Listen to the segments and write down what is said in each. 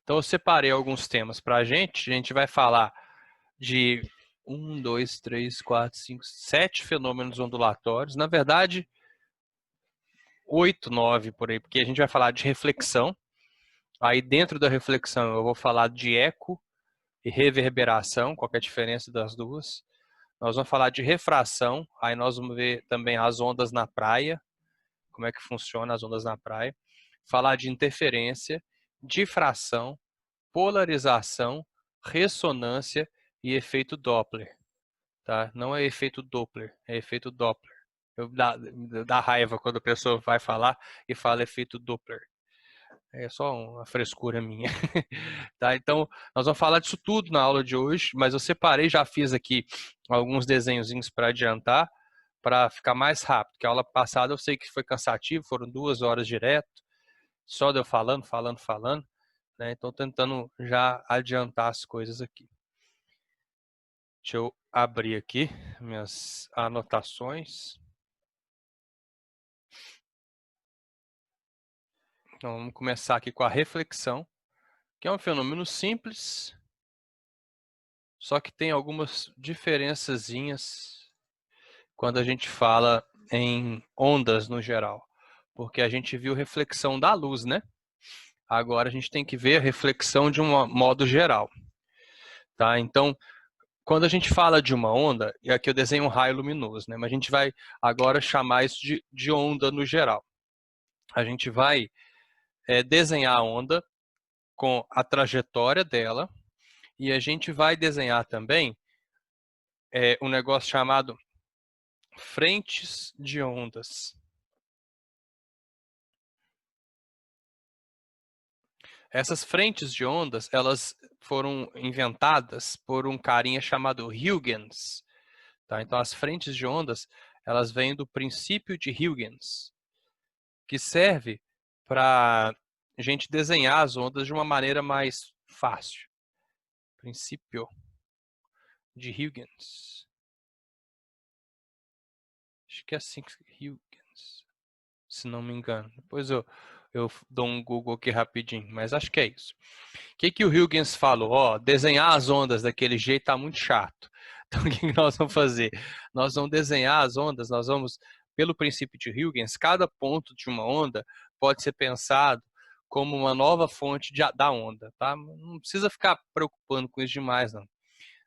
Então eu separei alguns temas para a gente vai falar de 1, 2, 3, 4, 5, 7 fenômenos ondulatórios, na verdade 8, 9 por aí, porque a gente vai falar de reflexão, aí dentro da reflexão eu vou falar de eco e reverberação, qual que é a diferença das duas. Nós vamos falar de refração, aí nós vamos ver também as ondas na praia, como é que funciona as ondas na praia. Falar de interferência, difração, polarização, ressonância e efeito Doppler. Tá? Não é efeito Doppler, é efeito Doppler. Dá raiva quando a pessoa vai falar e fala efeito Doppler. É só uma frescura minha. Tá? Então, nós vamos falar disso tudo na aula de hoje, mas eu separei, já fiz aqui alguns desenhozinhos para adiantar, para ficar mais rápido, porque a aula passada eu sei que foi cansativo, foram 2 horas direto, só de eu falando, né? Então, tentando já adiantar as coisas aqui. Deixa eu abrir aqui minhas anotações. Então, vamos começar aqui com a reflexão, que é um fenômeno simples, só que tem algumas diferençazinhas quando a gente fala em ondas no geral. Porque a gente viu reflexão da luz, né? Agora a gente tem que ver a reflexão de um modo geral. Tá? Então, quando a gente fala de uma onda, e aqui eu desenho um raio luminoso, né? Mas a gente vai agora chamar isso de onda no geral. A gente vai desenhar a onda com a trajetória dela e a gente vai desenhar também um negócio chamado frentes de ondas. Essas frentes de ondas, elas foram inventadas por um carinha chamado Huygens. Tá? Então, as frentes de ondas, elas vêm do princípio de Huygens, que serve para a gente desenhar as ondas de uma maneira mais fácil. Princípio de Huygens. Acho que é assim que Huygens, se não me engano. Depois eu dou um Google aqui rapidinho, mas acho que é isso. O que o Huygens falou? Ó, desenhar as ondas daquele jeito está muito chato. Então, o que nós vamos fazer? Nós vamos desenhar as ondas, nós vamos, pelo princípio de Huygens, cada ponto de uma onda pode ser pensado como uma nova fonte da onda. Tá? Não precisa ficar preocupando com isso demais, não.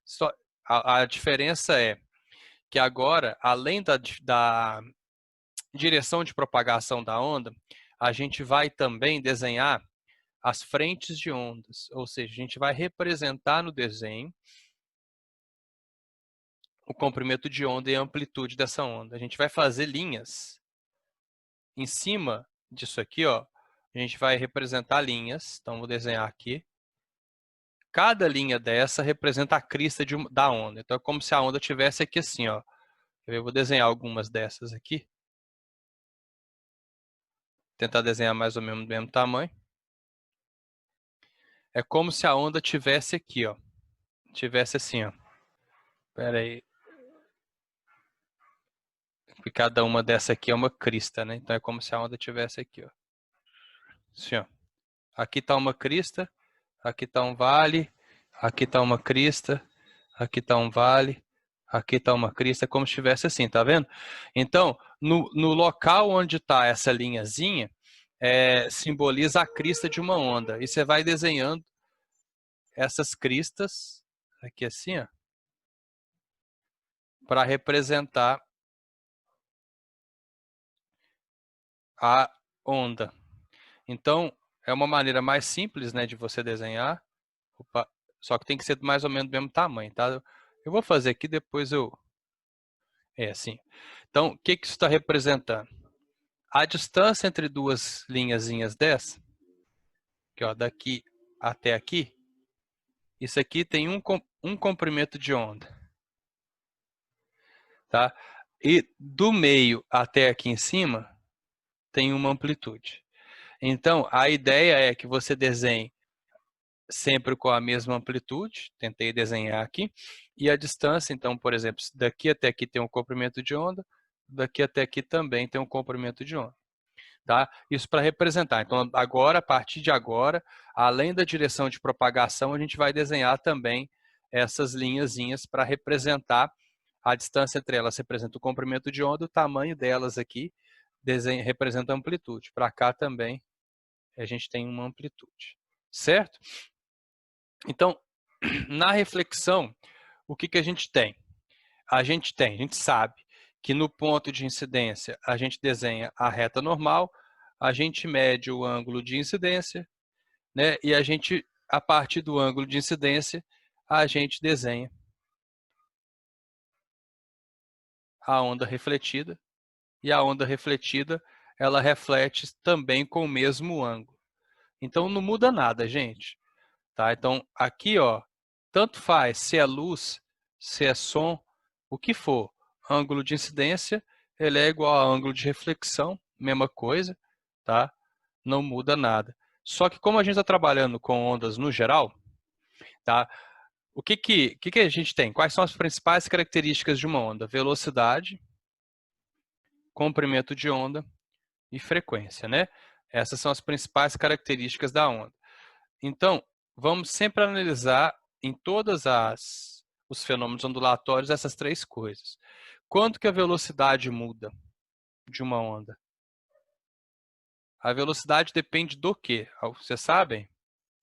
Só, a diferença é que agora, além da direção de propagação da onda, a gente vai também desenhar as frentes de ondas, ou seja, a gente vai representar no desenho o comprimento de onda e a amplitude dessa onda. A gente vai fazer linhas em cima disso aqui, ó. A gente vai representar linhas, então vou desenhar aqui. Cada linha dessa representa a crista da onda. Então é como se a onda tivesse aqui assim, ó. Eu vou desenhar algumas dessas aqui. Tentar desenhar mais ou menos do mesmo tamanho. É como se a onda tivesse aqui, ó. Tivesse assim, ó. Espera aí. Porque cada uma dessa aqui é uma crista, né? Então é como se a onda tivesse aqui, ó. Assim, ó. Aqui está uma crista, aqui está um vale, aqui está uma crista, aqui está um vale, aqui está uma crista, como se estivesse assim, tá vendo? Então, no local onde está essa linhazinha, simboliza a crista de uma onda. E você vai desenhando essas cristas, aqui assim, ó, para representar a onda. Então, é uma maneira mais simples, né, de você desenhar. Opa, só que tem que ser mais ou menos do mesmo tamanho, tá? Eu vou fazer aqui, depois eu... É assim. Então, o que isso está representando? A distância entre duas linhazinhas dessa, que ó, daqui até aqui, isso aqui tem um comprimento de onda. Tá? E do meio até aqui em cima, tem uma amplitude. Então, a ideia é que você desenhe sempre com a mesma amplitude, tentei desenhar aqui, e a distância, então, por exemplo, daqui até aqui tem um comprimento de onda, daqui até aqui também tem um comprimento de onda. Tá? Isso para representar. Então, agora, a partir de agora, além da direção de propagação, a gente vai desenhar também essas linhazinhas para representar a distância entre elas. Representa o comprimento de onda, o tamanho delas aqui representa a amplitude. Para cá também a gente tem uma amplitude. Certo? Então, na reflexão, o que, que a gente tem? A gente sabe que no ponto de incidência a gente desenha a reta normal, a gente mede o ângulo de incidência, né? E a gente, a partir do ângulo de incidência, a gente desenha a onda refletida. E a onda refletida, ela reflete também com o mesmo ângulo. Então não muda nada, gente. Tá? Então aqui, ó, tanto faz se é luz, se é som, o que for. Ângulo de incidência, ele é igual a ângulo de reflexão, mesma coisa, tá? Não muda nada. Só que como a gente está trabalhando com ondas no geral, tá? O que a gente tem? Quais são as principais características de uma onda? Velocidade, comprimento de onda e frequência, né? Essas são as principais características da onda. Então, vamos sempre analisar em todas os fenômenos ondulatórios essas três coisas. Quanto que a velocidade muda de uma onda? A velocidade depende do quê? Vocês sabem?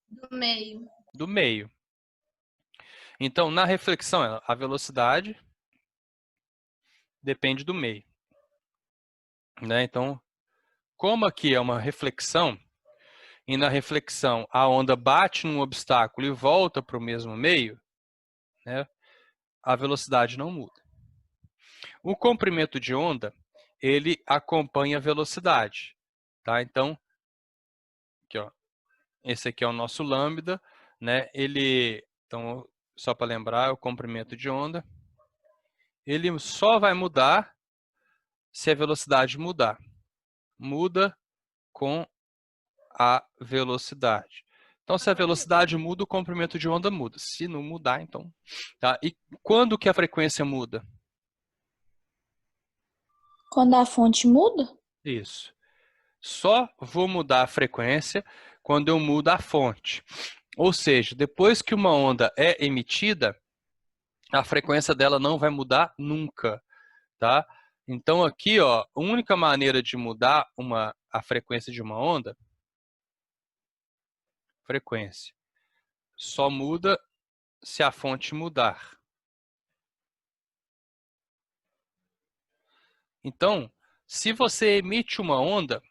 Do meio. Do meio. Então, na reflexão, a velocidade depende do meio. Né? Então, como aqui é uma reflexão, e na reflexão a onda bate num obstáculo e volta para o mesmo meio, né? A velocidade não muda. O comprimento de onda, ele acompanha a velocidade. Tá? Então, aqui, ó, esse aqui é o nosso lambda, né? Então, só para lembrar, o comprimento de onda, ele só vai mudar se a velocidade mudar. Muda com a velocidade. Então, se a velocidade muda, o comprimento de onda muda. Se não mudar, então... Tá? E quando que a frequência muda? Quando a fonte muda? Isso. Só vou mudar a frequência quando eu mudo a fonte. Ou seja, depois que uma onda é emitida, a frequência dela não vai mudar nunca. Tá? Então, aqui, ó, a única maneira de mudar a frequência de uma onda, frequência, só muda se a fonte mudar. Então, se você emite uma onda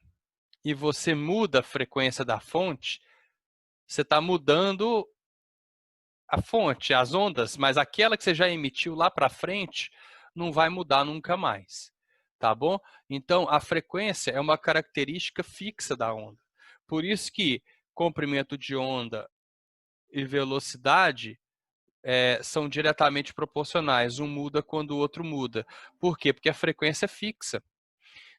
e você muda a frequência da fonte, você está mudando a fonte, as ondas, mas aquela que você já emitiu lá para frente não vai mudar nunca mais. Tá bom? Então, a frequência é uma característica fixa da onda. Por isso que comprimento de onda e velocidade são diretamente proporcionais. Um muda quando o outro muda. Por quê? Porque a frequência é fixa.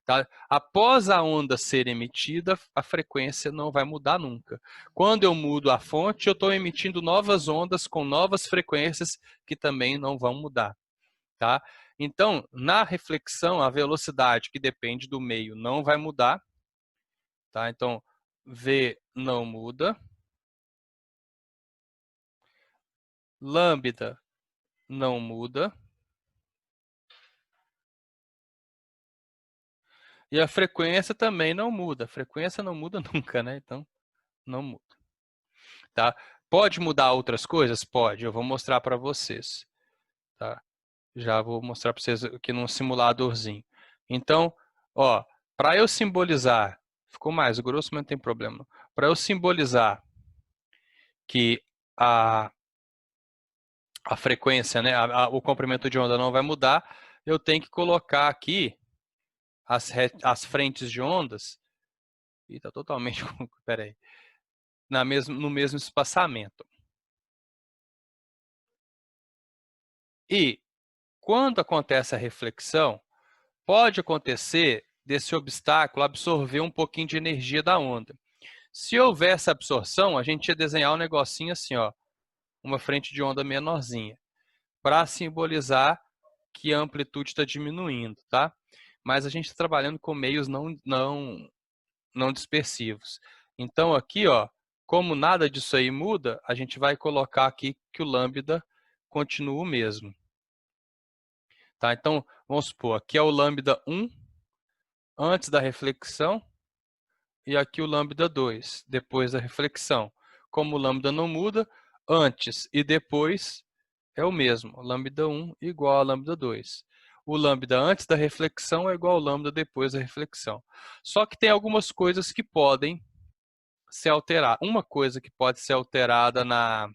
Tá? Após a onda ser emitida, a frequência não vai mudar nunca. Quando eu mudo a fonte, eu estou emitindo novas ondas com novas frequências que também não vão mudar. Tá? Então, na reflexão, a velocidade, que depende do meio, não vai mudar. Tá? Então, V não muda. Lambda não muda. E a frequência também não muda. A frequência não muda nunca, né? Então, não muda. Tá? Pode mudar outras coisas? Pode. Eu vou mostrar para vocês. Tá? Já vou mostrar para vocês aqui num simuladorzinho. Então, ó, para eu simbolizar, ficou mais grosso, mas não tem problema. Para eu simbolizar que a frequência, né, o comprimento de onda não vai mudar, eu tenho que colocar aqui as frentes de ondas. E está totalmente... Peraí. No mesmo espaçamento. E quando acontece a reflexão, pode acontecer desse obstáculo absorver um pouquinho de energia da onda. Se houver essa absorção, a gente ia desenhar um negocinho assim, ó, uma frente de onda menorzinha, para simbolizar que a amplitude está diminuindo, tá? Mas a gente está trabalhando com meios não não dispersivos. Então aqui, ó, como nada disso aí muda, a gente vai colocar aqui que o lambda continua o mesmo. Tá? Então, vamos supor, aqui é o lambda 1 antes da reflexão e aqui o lambda 2 depois da reflexão. Como o lambda não muda, antes e depois é o mesmo. Lambda 1 igual a lambda 2. O lambda antes da reflexão é igual ao lambda depois da reflexão. Só que tem algumas coisas que podem ser alteradas. Uma coisa que pode ser alterada na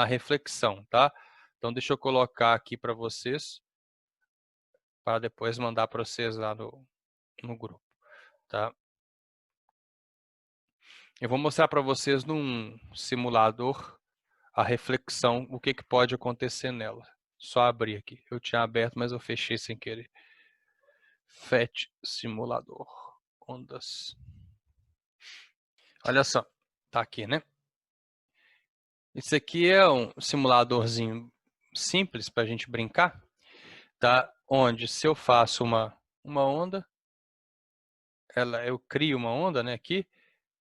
reflexão, tá? Então, deixa eu colocar aqui para vocês, para depois mandar para vocês lá no grupo, tá? Eu vou mostrar para vocês num simulador a reflexão, o que pode acontecer nela. Só abrir aqui. Eu tinha aberto, mas eu fechei sem querer. FET simulador. Ondas. Olha só. Tá aqui, né? Isso aqui é um simuladorzinho simples para a gente brincar, tá? Onde se eu faço uma onda, eu crio uma onda, né, aqui,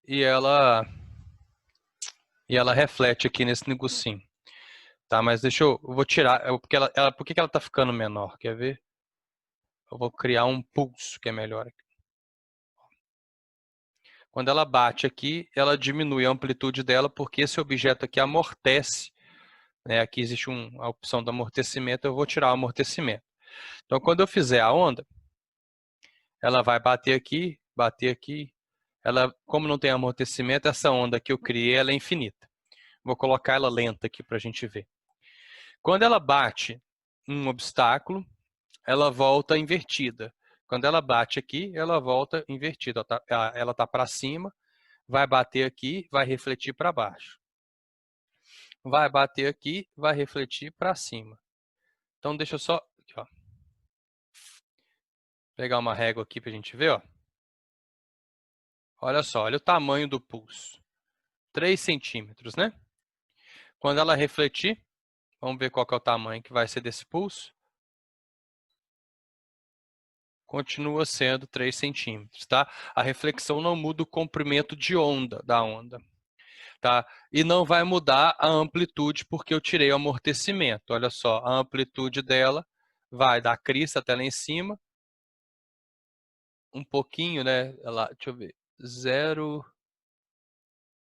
e ela reflete aqui nesse negocinho. Tá, mas eu vou tirar, por que ela tá ficando menor? Quer ver? Eu vou criar um pulso que é melhor aqui. Quando ela bate aqui, ela diminui a amplitude dela porque esse objeto aqui amortece, né? Aqui existe a opção do amortecimento, eu vou tirar o amortecimento. Então, quando eu fizer a onda, ela vai bater aqui, bater aqui. Ela, como não tem amortecimento, essa onda que eu criei, ela é infinita. Vou colocar ela lenta aqui para a gente ver. Quando ela bate um obstáculo, ela volta invertida. Quando ela bate aqui, ela volta invertida. Ela está para cima, vai bater aqui, vai refletir para baixo. Vai bater aqui, vai refletir para cima. Então, deixa eu só aqui, ó, pegar uma régua aqui para a gente ver. Ó. Olha só, olha o tamanho do pulso. 3 centímetros, né? Quando ela refletir, vamos ver qual que é o tamanho que vai ser desse pulso. Continua sendo 3 centímetros, tá? A reflexão não muda o comprimento de onda da onda, tá? E não vai mudar a amplitude porque eu tirei o amortecimento. Olha só, a amplitude dela vai da crista até lá em cima, um pouquinho, né? Deixa eu ver, 0,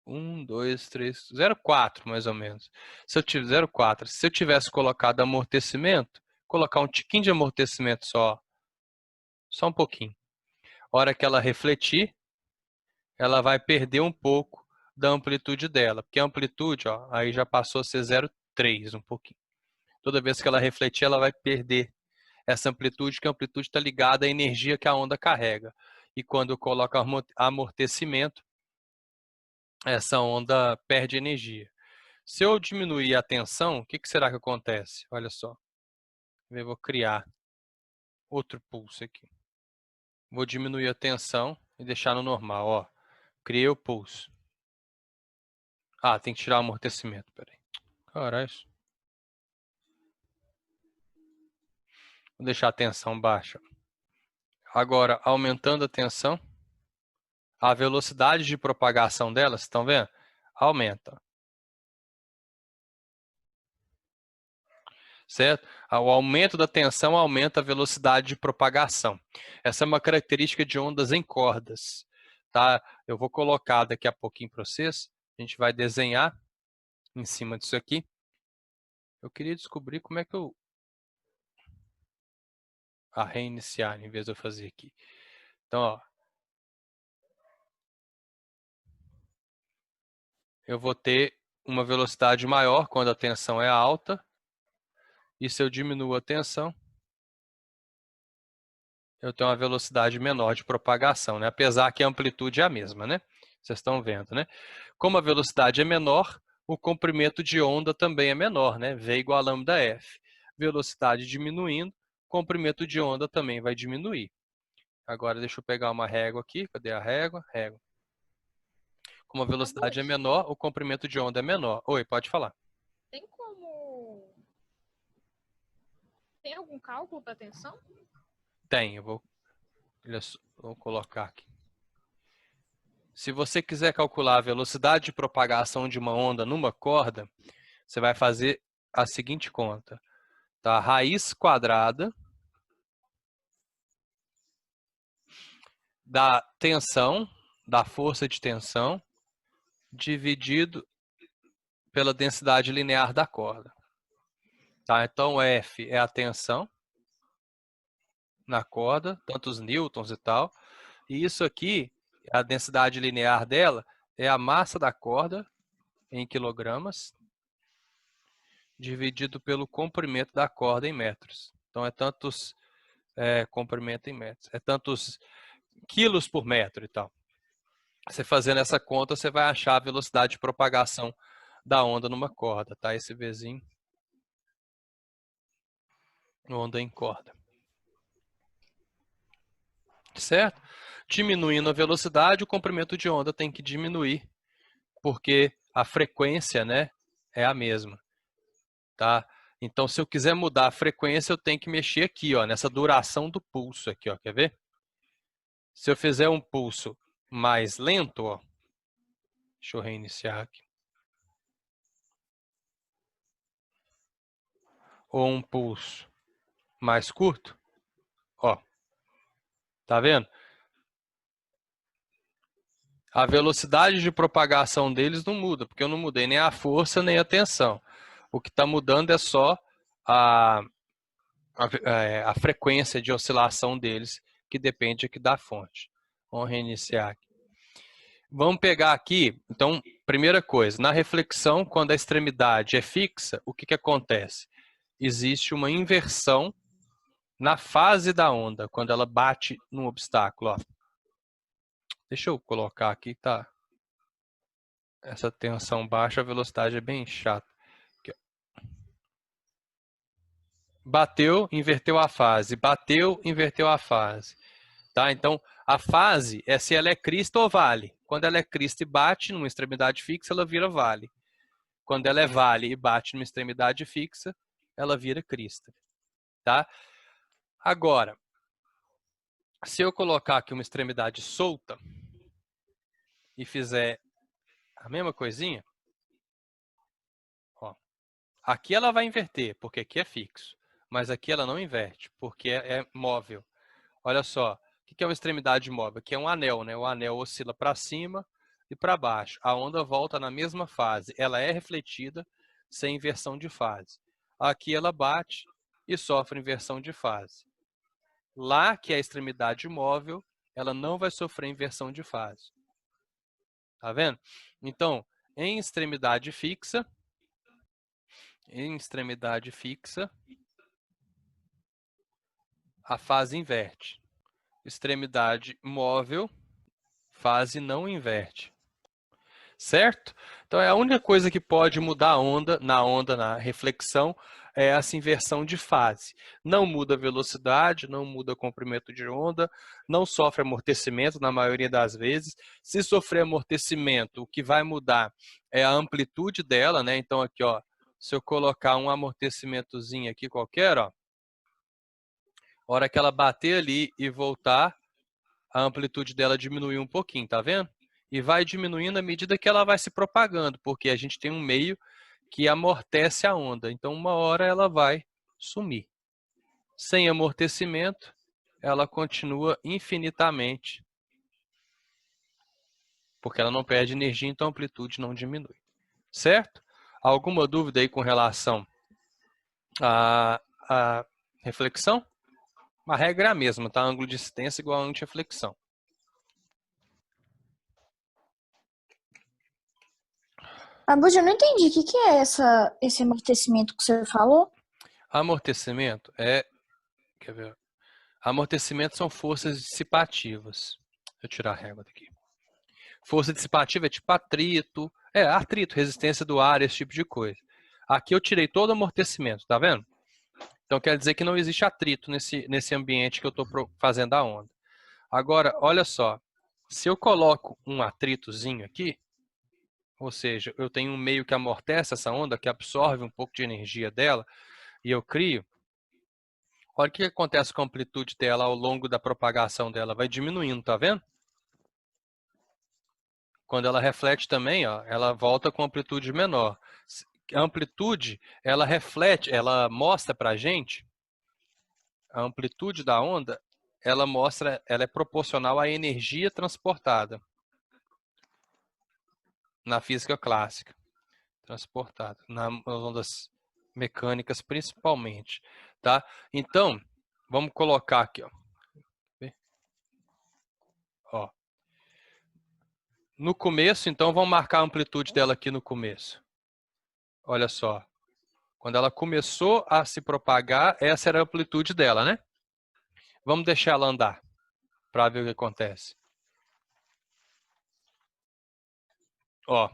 1, 2, 3, 0,4 mais ou menos. Se eu tiver 0,4, se eu tivesse colocado amortecimento, colocar um tiquinho de amortecimento só um pouquinho. A hora que ela refletir, ela vai perder um pouco da amplitude dela, porque a amplitude, ó, aí já passou a ser 0,3, um pouquinho. Toda vez que ela refletir, ela vai perder essa amplitude, que a amplitude está ligada à energia que a onda carrega. E quando eu coloco amortecimento, essa onda perde energia. Se eu diminuir a tensão, o que será que acontece? Olha só. Eu vou criar outro pulso aqui. Vou diminuir a tensão e deixar no normal. Ó. Criei o pulso. Ah, tem que tirar o amortecimento. Peraí. Caralho. Vou deixar a tensão baixa. Agora, aumentando a tensão, a velocidade de propagação delas, estão vendo? Aumenta. Certo? O aumento da tensão aumenta a velocidade de propagação. Essa é uma característica de ondas em cordas. Tá? Eu vou colocar daqui a pouquinho para vocês. A gente vai desenhar em cima disso aqui. Eu queria descobrir como é que eu... reiniciar, em vez de eu fazer aqui. Então, ó, eu vou ter uma velocidade maior quando a tensão é alta. E se eu diminuo a tensão, eu tenho uma velocidade menor de propagação, né? Apesar que a amplitude é a mesma, né? Vocês estão vendo, né? Como a velocidade é menor, o comprimento de onda também é menor, né? V igual a lambda F. Velocidade diminuindo, comprimento de onda também vai diminuir. Agora deixa eu pegar uma régua aqui. Cadê a régua? Régua. Como a velocidade é menor, o comprimento de onda é menor. Oi, pode falar. Tem como... Tem algum cálculo para tensão? Tem, vou colocar aqui. se você quiser calcular a velocidade de propagação de uma onda numa corda, você vai fazer a seguinte conta. Tá? Raiz quadrada da tensão, da força de tensão, dividido pela densidade linear da corda. Tá? Então, F é a tensão na corda, tantos newtons e tal. E isso aqui, a densidade linear dela, é a massa da corda em quilogramas, dividido pelo comprimento da corda em metros. Então, é tantos comprimento em metros. É tantos quilos por metro e tal. Você fazendo essa conta, você vai achar a velocidade de propagação da onda numa corda, tá? Esse Vzinho, onda em corda. Certo? Diminuindo a velocidade, o comprimento de onda tem que diminuir, porque a frequência, né, é a mesma, tá? Então, se eu quiser mudar a frequência, eu tenho que mexer aqui, ó, nessa duração do pulso aqui, ó, quer ver? Se eu fizer um pulso mais lento, ó, deixa eu reiniciar aqui. Ou um pulso mais curto, ó, tá vendo? A velocidade de propagação deles não muda, porque eu não mudei nem a força nem a tensão. O que está mudando é só a frequência de oscilação deles, que depende aqui da fonte. Vamos reiniciar aqui. Vamos pegar aqui, então, primeira coisa, na reflexão, quando a extremidade é fixa, o que, que acontece? Existe uma inversão na fase da onda, quando ela bate num obstáculo. Ó. Deixa eu colocar aqui, tá? Essa tensão baixa, a velocidade é bem chata. Aqui, bateu, inverteu a fase. Bateu, inverteu a fase. Tá? Então, a fase é se ela é crista ou vale. Quando ela é crista e bate numa extremidade fixa, ela vira vale. Quando ela é vale e bate numa extremidade fixa, ela vira crista. Tá? Agora, se eu colocar aqui uma extremidade solta e fizer a mesma coisinha, ó, aqui ela vai inverter, porque aqui é fixo. Mas aqui ela não inverte, porque é móvel. Olha só, o que é uma extremidade móvel? Aqui é um anel, né? O anel oscila para cima e para baixo. A onda volta na mesma fase. Ela é refletida sem inversão de fase. Aqui ela bate e sofre inversão de fase. Lá, que é a extremidade móvel, ela não vai sofrer inversão de fase. Tá vendo? Então, em extremidade fixa, a fase inverte. Extremidade móvel, fase não inverte. Certo? Então, é a única coisa que pode mudar a onda, na reflexão, é essa inversão de fase. Não muda a velocidade, não muda o comprimento de onda, não sofre amortecimento na maioria das vezes. Se sofrer amortecimento, o que vai mudar é a amplitude dela, né? Então, aqui, ó, se eu colocar um amortecimentozinho aqui qualquer, ó, a hora que ela bater ali e voltar, a amplitude dela diminui um pouquinho, tá vendo? E vai diminuindo à medida que ela vai se propagando, porque a gente tem um meio que amortece a onda. Então, uma hora ela vai sumir. Sem amortecimento, ela continua infinitamente, porque ela não perde energia, então a amplitude não diminui. Certo? Alguma dúvida aí com relação à reflexão? A regra é a mesma, tá? Ângulo de incidência igual a ângulo de reflexão. Abud, eu não entendi. O que que é esse amortecimento que você falou? Amortecimento é... Quer ver? Amortecimento são forças dissipativas. Deixa eu tirar a régua daqui. Força dissipativa é tipo atrito, resistência do ar, esse tipo de coisa. Aqui eu tirei todo o amortecimento, tá vendo? Então quer dizer que não existe atrito nesse ambiente que eu estou fazendo a onda. Agora, olha só, se eu coloco um atritozinho aqui, ou seja, eu tenho um meio que amortece essa onda, que absorve um pouco de energia dela, e eu crio, olha o que acontece com a amplitude dela ao longo da propagação dela, vai diminuindo, tá vendo? Quando ela reflete também, ó, ela volta com amplitude menor. A amplitude, ela reflete, ela mostra para a gente, a amplitude da onda, ela é proporcional à energia transportada na física clássica. Transportada, nas ondas mecânicas principalmente, tá? Então, vamos colocar aqui, ó. Ó. No começo, então, vamos marcar a amplitude dela aqui no começo. Olha só. Quando ela começou a se propagar, essa era a amplitude dela, né? Vamos deixar ela andar para ver o que acontece. Ó,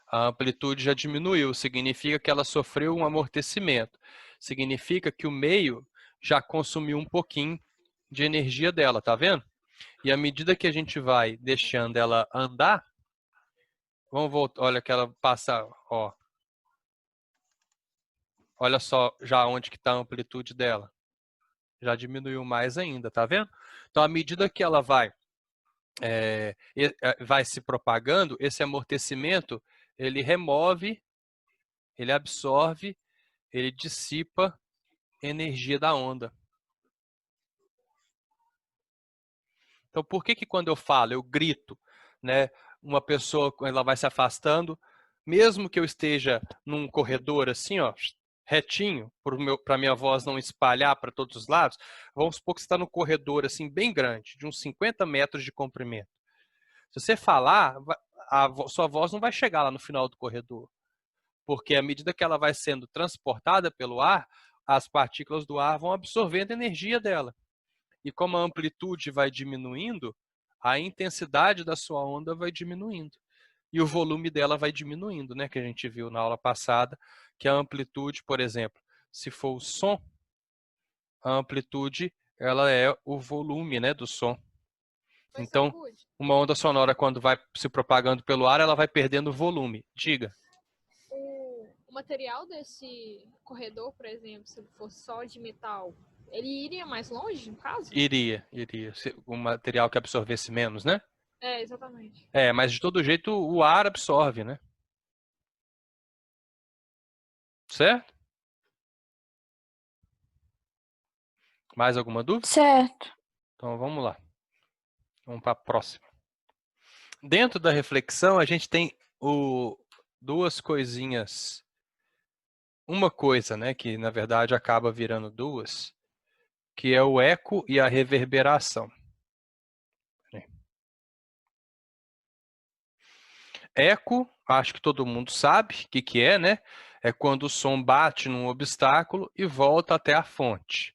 a amplitude já diminuiu, significa que ela sofreu um amortecimento. Significa que o meio já consumiu um pouquinho de energia dela, tá vendo? E à medida que a gente vai deixando ela andar, vamos voltar, olha que ela passa, ó. Olha só já onde que está a amplitude dela. Já diminuiu mais ainda, tá vendo? Então, à medida que ela vai se propagando, esse amortecimento, ele remove, ele absorve, ele dissipa energia da onda. Então, por que quando eu falo, eu grito, né? Uma pessoa, quando ela vai se afastando, mesmo que eu esteja num corredor assim, ó, retinho, para minha voz não espalhar para todos os lados, vamos supor que você está num corredor assim bem grande, de uns 50 metros de comprimento. Se você falar, sua voz não vai chegar lá no final do corredor, porque à medida que ela vai sendo transportada pelo ar, as partículas do ar vão absorvendo a energia dela. E como a amplitude vai diminuindo, a intensidade da sua onda vai diminuindo. E o volume dela vai diminuindo, né? Que a gente viu na aula passada, que a amplitude, por exemplo, se for o som, a amplitude ela é o volume, né, do som. Então, uma onda sonora, quando vai se propagando pelo ar, ela vai perdendo volume. Diga. O material desse corredor, por exemplo, se ele fosse só de metal, ele iria mais longe, no caso? Iria. Um material que absorvesse menos, né? É, exatamente. Mas de todo jeito o ar absorve, né? Certo? Mais alguma dúvida? Certo. Então vamos lá. Vamos para a próxima. Dentro da reflexão, a gente tem duas coisinhas. Uma coisa, né, que na verdade acaba virando duas, que é o eco e a reverberação. Eco, acho que todo mundo sabe o que é, né? É quando o som bate num obstáculo e volta até a fonte.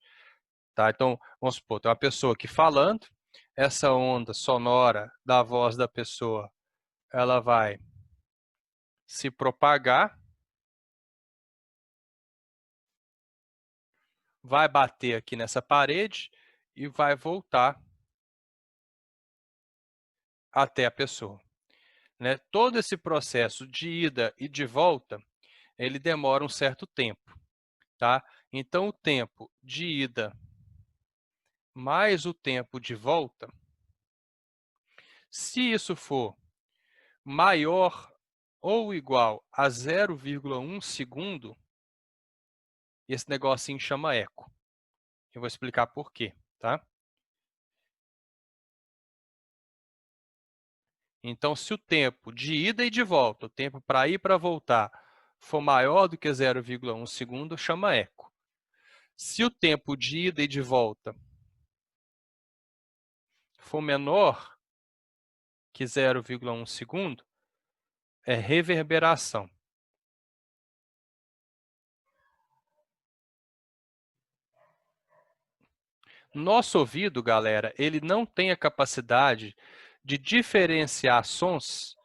Tá? Então, vamos supor, tem uma pessoa aqui falando, essa onda sonora da voz da pessoa, ela vai se propagar, vai bater aqui nessa parede e vai voltar até a pessoa. Né? Todo esse processo de ida e de volta, ele demora um certo tempo. Tá? Então, o tempo de ida mais o tempo de volta, se isso for maior ou igual a 0,1 segundo, esse negocinho chama eco. Eu vou explicar por quê, tá? Então, se o tempo de ida e de volta, o tempo para ir e para voltar, for maior do que 0,1 segundo, chama eco. Se o tempo de ida e de volta for menor que 0,1 segundo, é reverberação. Nosso ouvido, galera, ele não tem a capacidade de diferenciar sons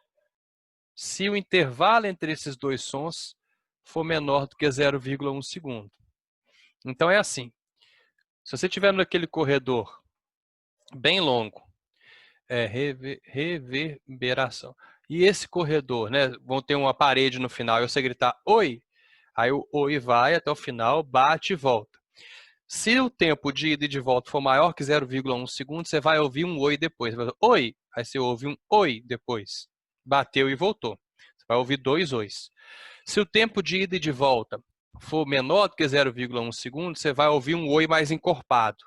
se o intervalo entre esses dois sons for menor do que 0,1 segundo. Então é assim, se você estiver naquele corredor bem longo, é reverberação. E esse corredor, né, vão ter uma parede no final, e você gritar oi, aí o oi vai até o final, bate e volta. Se o tempo de ida e de volta for maior que 0,1 segundo, você vai ouvir um oi depois. Você vai dizer, oi, aí você ouve um oi depois. bateu e voltou. Você vai ouvir 2 ois. Se o tempo de ida e de volta for menor do que 0,1 segundo, você vai ouvir um oi mais encorpado.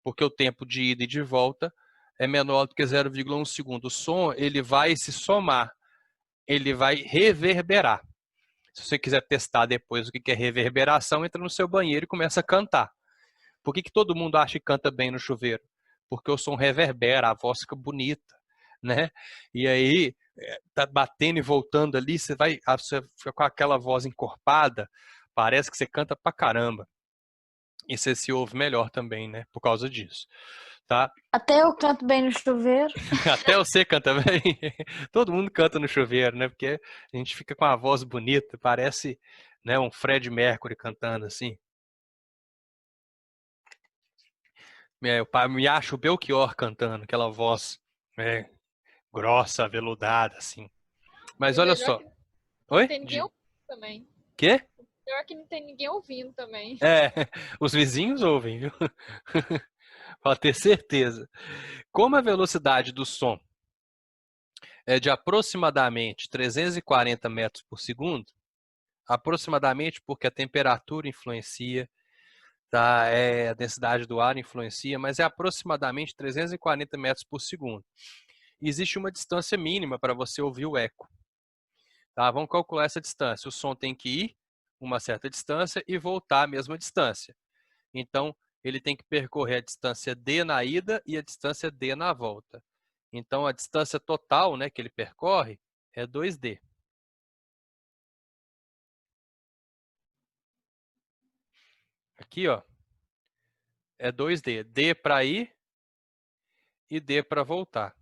Porque o tempo de ida e de volta é menor do que 0,1 segundo. O som, ele vai se somar, ele vai reverberar. Se você quiser testar depois o que é reverberação, entra no seu banheiro e começa a cantar. Por que todo mundo acha que canta bem no chuveiro? Porque o som reverbera, a voz fica bonita, né? E aí, tá batendo e voltando ali, você fica com aquela voz encorpada, parece que você canta pra caramba. E você se ouve melhor também, né? Por causa disso, tá? Até eu canto bem no chuveiro. Até você canta bem. Todo mundo canta no chuveiro, né? Porque a gente fica com a voz bonita, parece, né, um Fred Mercury cantando assim. Eu me acho o Belchior cantando, aquela voz, né, grossa, aveludada, assim. Mas E o olha melhor é só. que não Oi? tem ninguém ouvindo também. Quê? Melhor que não tem ninguém ouvindo também. É, os vizinhos ouvem, viu? Pode ter certeza. Como a velocidade do som é de aproximadamente 340 metros por segundo, aproximadamente porque a temperatura influencia, tá? A densidade do ar influencia, mas é aproximadamente 340 metros por segundo. E existe uma distância mínima para você ouvir o eco. Tá? Vamos calcular essa distância. O som tem que ir uma certa distância e voltar a mesma distância. Então, ele tem que percorrer a distância d na ida e a distância d na volta. Então, a distância total, né, que ele percorre é 2d. Aqui, ó, é 2d. D para ir e d para voltar.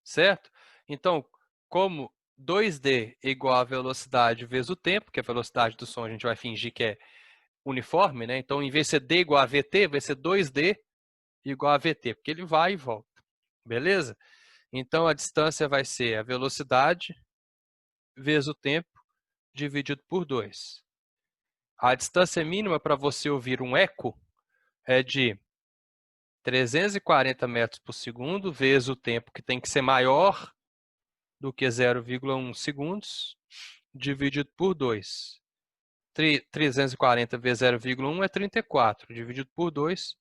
Certo? Então, como 2d é igual a velocidade vezes o tempo, que a velocidade do som a gente vai fingir que é uniforme, né? Então, em vez de ser d igual a vt, vai ser 2d igual a vt, porque ele vai e volta. Beleza? Então, a distância vai ser a velocidade vezes o tempo dividido por 2. A distância mínima para você ouvir um eco é de 340 metros por segundo vezes o tempo, que tem que ser maior do que 0,1 segundos, dividido por 2. 340 vezes 0,1 é 34, dividido por 2,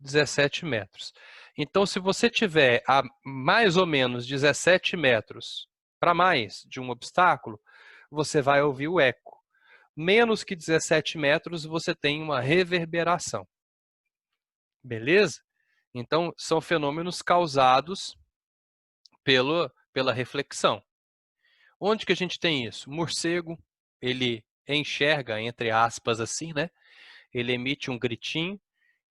17 metros. Então, se você tiver a mais ou menos 17 metros para mais de um obstáculo, você vai ouvir o eco. Menos que 17 metros, você tem uma reverberação. Beleza? Então, são fenômenos causados pela reflexão. Onde que a gente tem isso? O morcego, ele enxerga, entre aspas, assim, né? Ele emite um gritinho,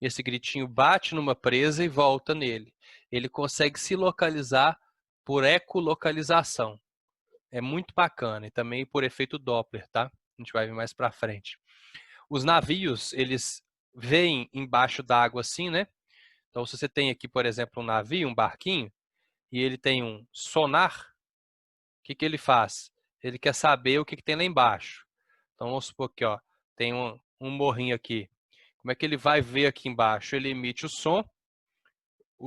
esse gritinho bate numa presa e volta nele. Ele consegue se localizar por ecolocalização. É muito bacana e também por efeito Doppler, tá? A gente vai ver mais para frente. Os navios, eles veem embaixo d'água assim, né? Então, se você tem aqui, por exemplo, um navio, um barquinho, e ele tem um sonar, o que ele faz? Ele quer saber o que tem lá embaixo. Então, vamos supor que ó, tem um morrinho aqui. Como é que ele vai ver aqui embaixo? Ele emite o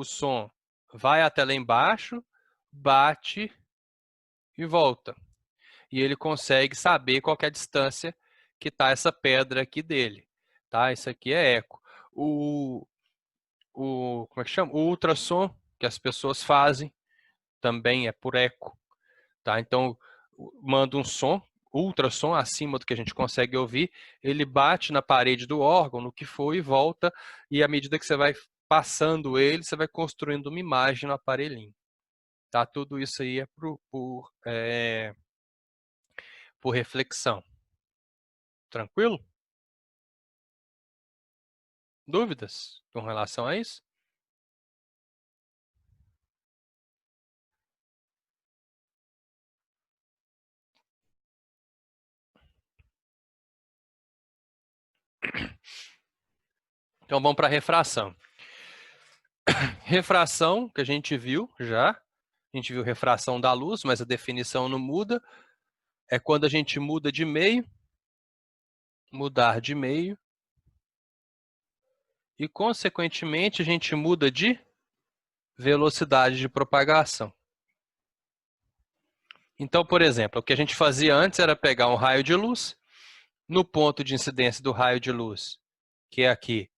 som vai até lá embaixo, bate e volta. E ele consegue saber qual é a distância que está essa pedra aqui dele. Tá? Isso aqui é eco. Como é que chama? O ultrassom que as pessoas fazem também é por eco. Tá? Então, manda um som, ultrassom acima do que a gente consegue ouvir, ele bate na parede do órgão, no que for, e volta, e à medida que você vai passando ele, você vai construindo uma imagem no aparelhinho. Tá? Tudo isso aí é por reflexão. Tranquilo? Dúvidas com relação a isso? Então vamos para a refração. Refração, que a gente viu já, a gente viu refração da luz, mas a definição não muda. É quando a gente muda de meio, mudar de meio, e consequentemente a gente muda de velocidade de propagação. Então, por exemplo, o que a gente fazia antes era pegar um raio de luz, no ponto de incidência do raio de luz, que é aqui,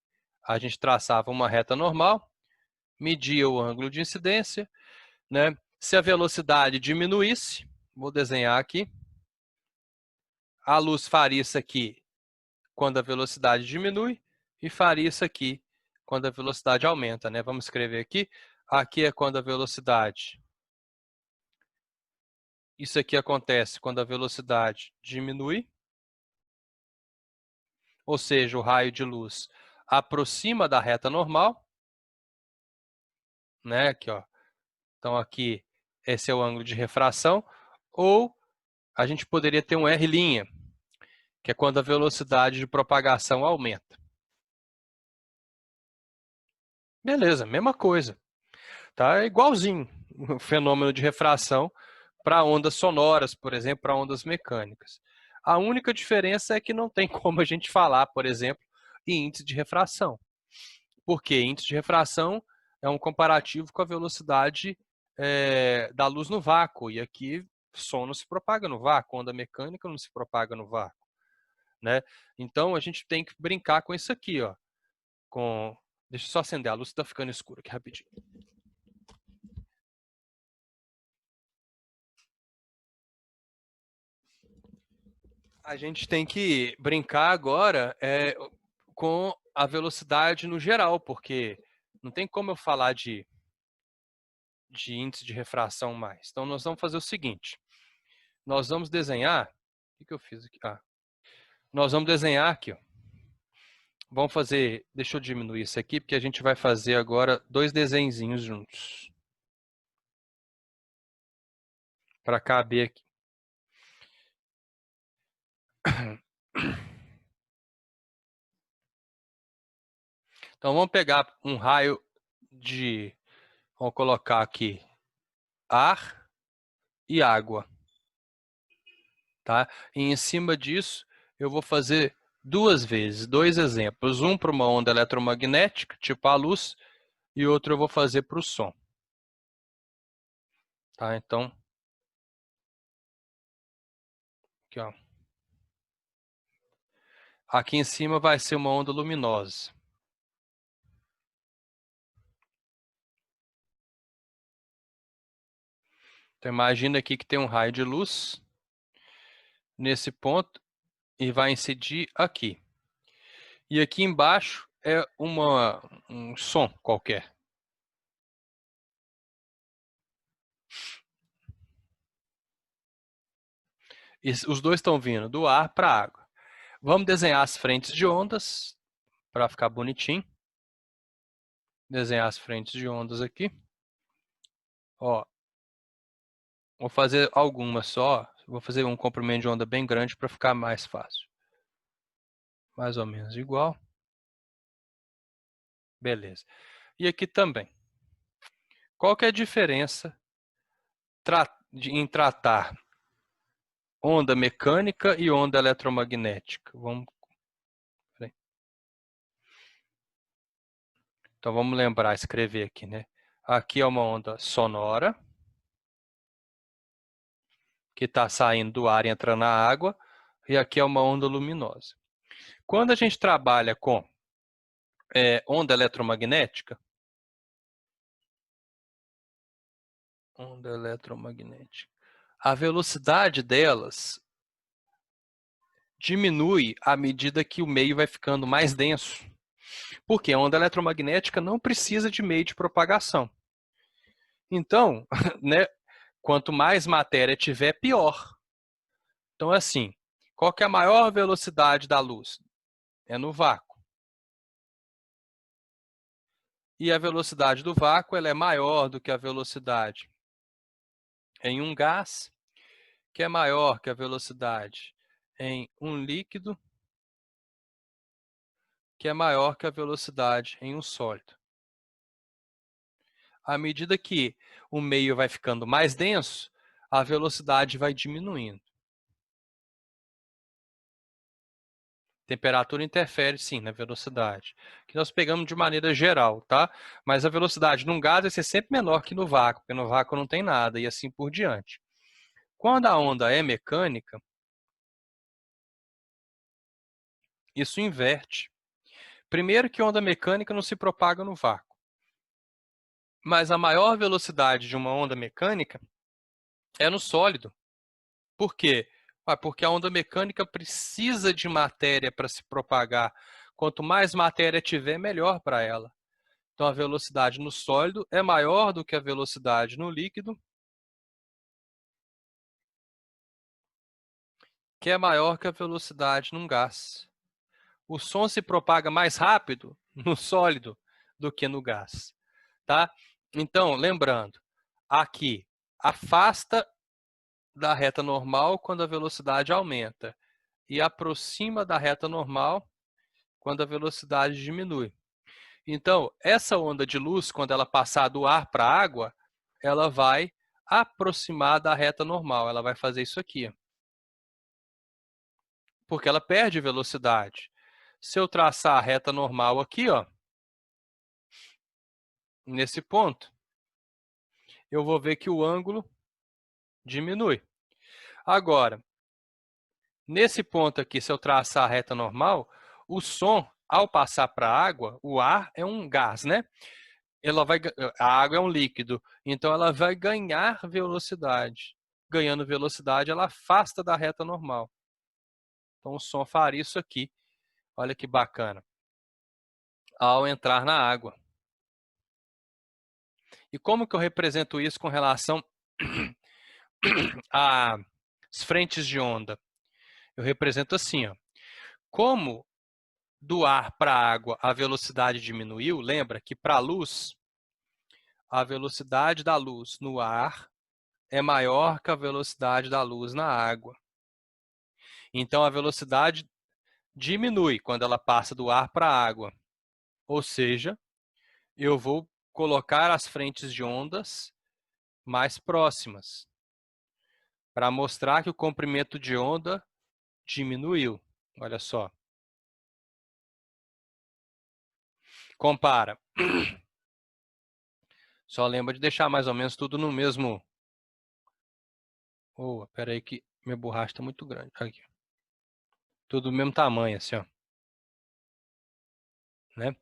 a gente traçava uma reta normal, media o ângulo de incidência, né? Se a velocidade diminuísse, vou desenhar aqui, a luz faria isso aqui quando a velocidade diminui e faria isso aqui quando a velocidade aumenta, né? Vamos escrever aqui. Aqui é quando a velocidade... Isso aqui acontece quando a velocidade diminui, ou seja, o raio de luz aproxima da reta normal, né? Aqui, ó. Então aqui esse é o ângulo de refração, ou a gente poderia ter um R', que é quando a velocidade de propagação aumenta. Beleza, mesma coisa. Tá igualzinho o fenômeno de refração para ondas sonoras, por exemplo, para ondas mecânicas. A única diferença é que não tem como a gente falar, por exemplo, em índice de refração. Porque índice de refração é um comparativo com a velocidade da luz no vácuo. E aqui som não se propaga no vácuo, onda mecânica não se propaga no vácuo. Né? Então a gente tem que brincar com isso aqui. Ó, Deixa eu só acender a luz, está ficando escuro aqui rapidinho. A gente tem que brincar agora com a velocidade no geral, porque não tem como eu falar de índice de refração mais. Então, nós vamos fazer o seguinte. Nós vamos desenhar... O que eu fiz aqui? Nós vamos desenhar aqui. Ó. Vamos fazer... Deixa eu diminuir isso aqui, porque a gente vai fazer agora 2 desenhinhos juntos. Para caber aqui. Então, vamos pegar um raio de... Vamos colocar aqui ar e água. Tá? E em cima disso, eu vou fazer 2 vezes, 2 exemplos. Um para uma onda eletromagnética, tipo a luz, e outro eu vou fazer para o som. Tá? Então, aqui, ó. Aqui em cima vai ser uma onda luminosa. Então, imagina aqui que tem um raio de luz nesse ponto e vai incidir aqui. E aqui embaixo é um som qualquer. E os dois estão vindo do ar para a água. Vamos desenhar as frentes de ondas para ficar bonitinho. Desenhar as frentes de ondas aqui. Ó, vou fazer algumas só. Vou fazer um comprimento de onda bem grande para ficar mais fácil. Mais ou menos igual. Beleza. E aqui também. Qual que é a diferença em tratar onda mecânica e onda eletromagnética? Então vamos lembrar, escrever aqui, né? Aqui é uma onda sonora, que está saindo do ar e entrando na água, e aqui é uma onda luminosa. Quando a gente trabalha com onda eletromagnética, a velocidade delas diminui à medida que o meio vai ficando mais denso. Porque a onda eletromagnética não precisa de meio de propagação. Então, né, quanto mais matéria tiver, pior. Então, assim, qual que é a maior velocidade da luz? É no vácuo. E a velocidade do vácuo ela é maior do que a velocidade em um gás, que é maior que a velocidade em um líquido, que é maior que a velocidade em um sólido. À medida que o meio vai ficando mais denso, a velocidade vai diminuindo. Temperatura interfere, sim, na velocidade. Que nós pegamos de maneira geral, tá? Mas a velocidade num gás vai ser sempre menor que no vácuo, porque no vácuo não tem nada, e assim por diante. Quando a onda é mecânica, isso inverte. Primeiro que onda mecânica não se propaga no vácuo. Mas a maior velocidade de uma onda mecânica é no sólido. Por quê? Porque a onda mecânica precisa de matéria para se propagar. Quanto mais matéria tiver, melhor para ela. Então, a velocidade no sólido é maior do que a velocidade no líquido, que é maior que a velocidade num gás. O som se propaga mais rápido no sólido do que no gás. Tá? Então, lembrando, aqui, afasta da reta normal quando a velocidade aumenta e aproxima da reta normal quando a velocidade diminui. Então, essa onda de luz, quando ela passar do ar para a água, ela vai aproximar da reta normal. Ela vai fazer isso aqui. Porque ela perde velocidade. Se eu traçar a reta normal aqui, ó, nesse ponto, eu vou ver que o ângulo diminui. Agora, nesse ponto aqui, se eu traçar a reta normal, o som, ao passar para a água, o ar é um gás, né? A água é um líquido, então ela vai ganhar velocidade. Ganhando velocidade, ela afasta da reta normal. Então o som faria isso aqui. Olha que bacana. Ao entrar na água. E como que eu represento isso com relação às frentes de onda? Eu represento assim, ó. Como do ar para a água a velocidade diminuiu, lembra que para a luz, a velocidade da luz no ar é maior que a velocidade da luz na água. Então, a velocidade diminui quando ela passa do ar para a água. Ou seja, eu vou colocar as frentes de ondas mais próximas para mostrar que o comprimento de onda diminuiu. Olha só. Compara. Só lembra de deixar mais ou menos tudo no mesmo... Oh, espera aí que minha borracha está muito grande. Aqui. Tudo do mesmo tamanho, assim, ó. Né?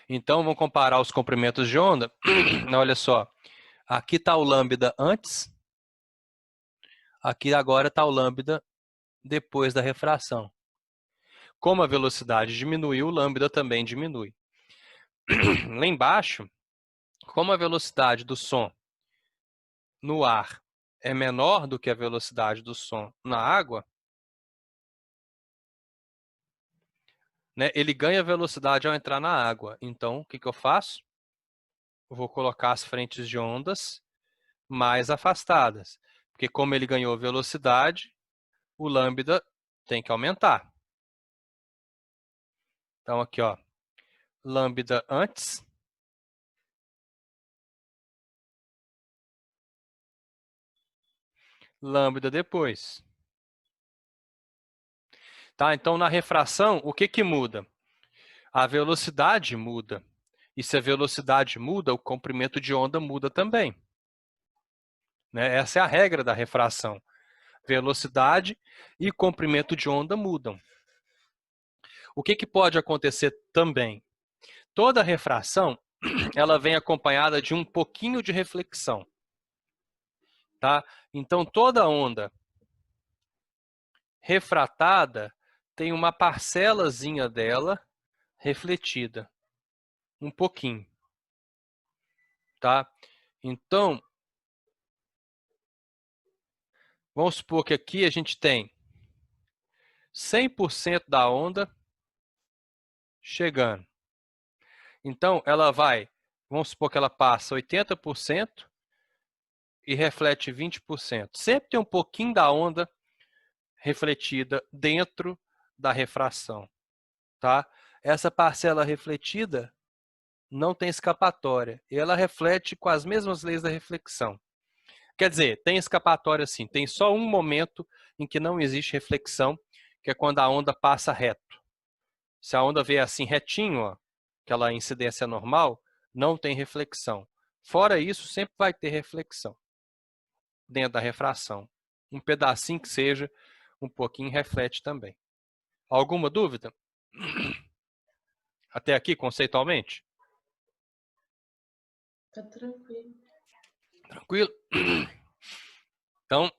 Então, vamos comparar os comprimentos de onda. Olha só. Aqui está o lambda antes. Aqui agora está o lambda depois da refração. Como a velocidade diminuiu, o lambda também diminui. Lá embaixo, como a velocidade do som no ar é menor do que a velocidade do som na água, né, ele ganha velocidade ao entrar na água. Então, o que eu faço? Eu vou colocar as frentes de ondas mais afastadas. Porque como ele ganhou velocidade, o lambda tem que aumentar. Então, aqui, ó, lambda antes. Lambda depois. Tá? Então, na refração, o que muda? A velocidade muda. E se a velocidade muda, o comprimento de onda muda também. Né? Essa é a regra da refração. Velocidade e comprimento de onda mudam. O que pode acontecer também? Toda refração ela vem acompanhada de um pouquinho de reflexão. Tá? Então, toda onda refratada tem uma parcelazinha dela refletida. Um pouquinho. Tá? Então, vamos supor que aqui a gente tem 100% da onda chegando. Então, ela vai, vamos supor que ela passa 80% e reflete 20%. Sempre tem um pouquinho da onda refletida dentro da refração. Tá? Essa parcela refletida não tem escapatória. E ela reflete com as mesmas leis da reflexão. Quer dizer, tem escapatória sim. Tem só um momento em que não existe reflexão, que é quando a onda passa reto. Se a onda vier assim retinho, ó, aquela incidência normal, não tem reflexão. Fora isso, sempre vai ter reflexão dentro da refração. um pedacinho que seja, um pouquinho reflete também. Alguma dúvida? Até aqui, conceitualmente? Tá tranquilo. Tranquilo? Então,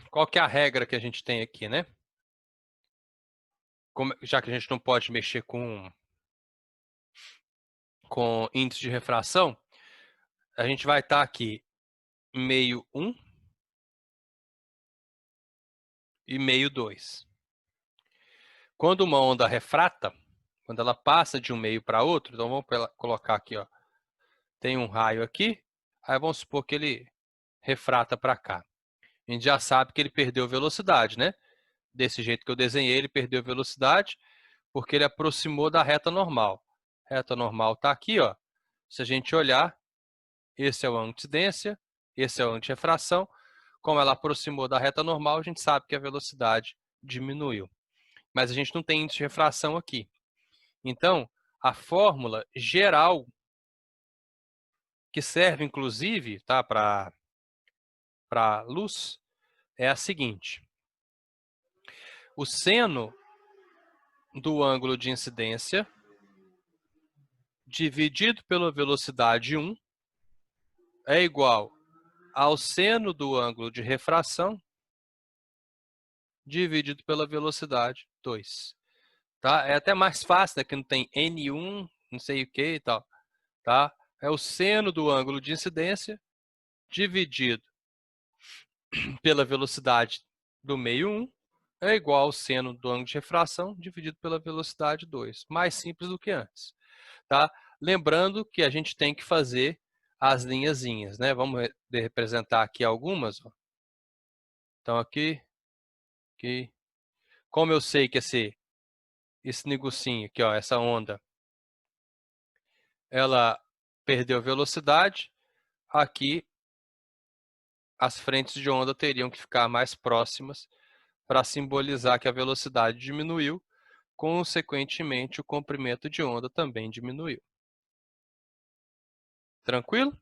qual que é a regra que a gente tem aqui, né? Já que a gente não pode mexer com índice de refração, a gente vai estar aqui meio 1 e meio 2. Quando uma onda refrata, quando ela passa de um meio para outro, então vamos colocar aqui, ó, tem um raio aqui, aí vamos supor que ele refrata para cá. A gente já sabe que ele perdeu velocidade, né? Desse jeito que eu desenhei, ele perdeu velocidade porque ele aproximou da reta normal. A reta normal está aqui, ó. Se a gente olhar, esse é o ângulo de incidência, esse é o ângulo de refração. Como ela aproximou da reta normal, a gente sabe que a velocidade diminuiu. Mas a gente não tem índice de refração aqui. Então, a fórmula geral, que serve inclusive, tá, para luz, é a seguinte. O seno do ângulo de incidência dividido pela velocidade 1 é igual ao seno do ângulo de refração dividido pela velocidade 2. Tá? É até mais fácil, né? Que não tem N1, não sei o que e tal. Tá? É o seno do ângulo de incidência dividido pela velocidade do meio 1 é igual ao seno do ângulo de refração dividido pela velocidade 2. Mais simples do que antes. Tá? Lembrando que a gente tem que fazer as linhazinhas, né? Vamos representar aqui algumas. Ó. Então aqui. Como eu sei que esse negocinho aqui, ó, essa onda, ela perdeu velocidade, aqui as frentes de onda teriam que ficar mais próximas para simbolizar que a velocidade diminuiu, consequentemente o comprimento de onda também diminuiu. Tranquilo?